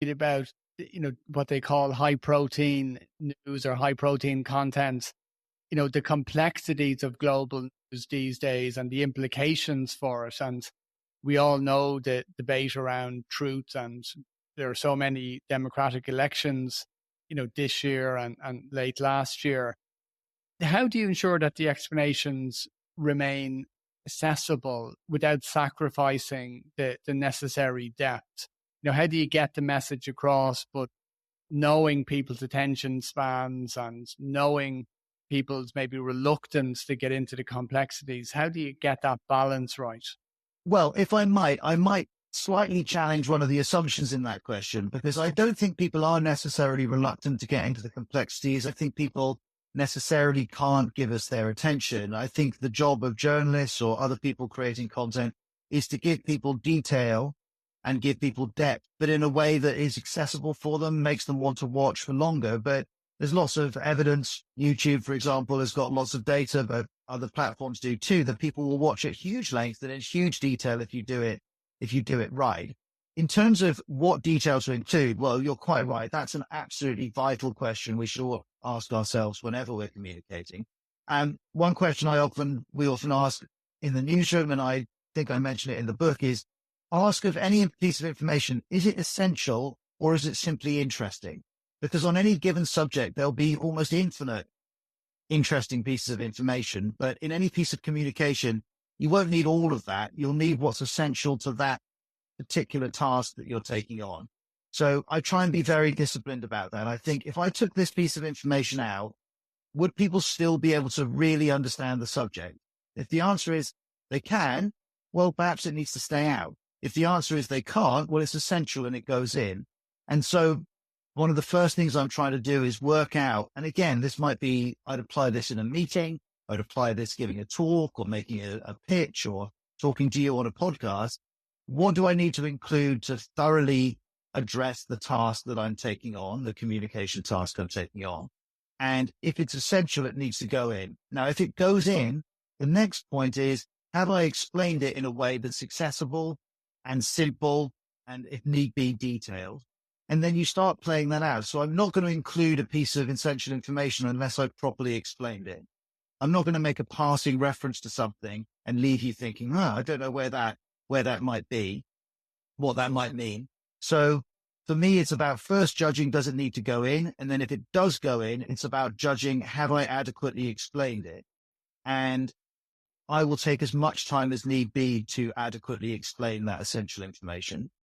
speaking about, what they call high protein news or high protein content, the complexities of global news these days and the implications for it. And we all know the debate around truth, and there are so many democratic elections, this year and late last year. How do you ensure that the explanations remain accessible without sacrificing the necessary depth? How do you get the message across, but knowing people's attention spans and knowing people's maybe reluctance to get into the complexities? How do you get that balance right? Well, if I might slightly challenge one of the assumptions in that question, because I don't think people are necessarily reluctant to get into the complexities. I think people necessarily can't give us their attention. I think the job of journalists or other people creating content is to give people detail and give people depth, but in a way that is accessible for them, makes them want to watch for longer. But there's lots of evidence. YouTube, for example, has got lots of data, but other platforms do too, that people will watch at huge length and in huge detail if you do it right. In terms of what detail to include, well, you're quite right. That's an absolutely vital question we should all ask ourselves whenever we're communicating. And one question we often ask in the newsroom, and I think I mentioned it in the book, is ask of any piece of information, is it essential or is it simply interesting? Because on any given subject, there'll be almost infinite interesting pieces of information, but in any piece of communication, you won't need all of that. You'll need what's essential to that particular task that you're taking on. So I try and be very disciplined about that. I think if I took this piece of information out, would people still be able to really understand the subject? If the answer is they can, well, perhaps it needs to stay out. If the answer is they can't, well, it's essential and it goes in. And so one of the first things I'm trying to do is work out, and again, this might be, I'd apply this in a meeting, I'd apply this giving a talk or making a pitch or talking to you on a podcast. What do I need to include to thoroughly address the task that I'm taking on, the communication task I'm taking on? And if it's essential, it needs to go in. Now, if it goes in, the next point is, have I explained it in a way that's accessible and simple and, if need be, detailed? And then you start playing that out. So I'm not going to include a piece of essential information unless I've properly explained it. I'm not going to make a passing reference to something and leave you thinking, I don't know where that might be, what that might mean. So for me, it's about first judging, does it need to go in? And then if it does go in, it's about judging, have I adequately explained it? And I will take as much time as need be to adequately explain that essential information.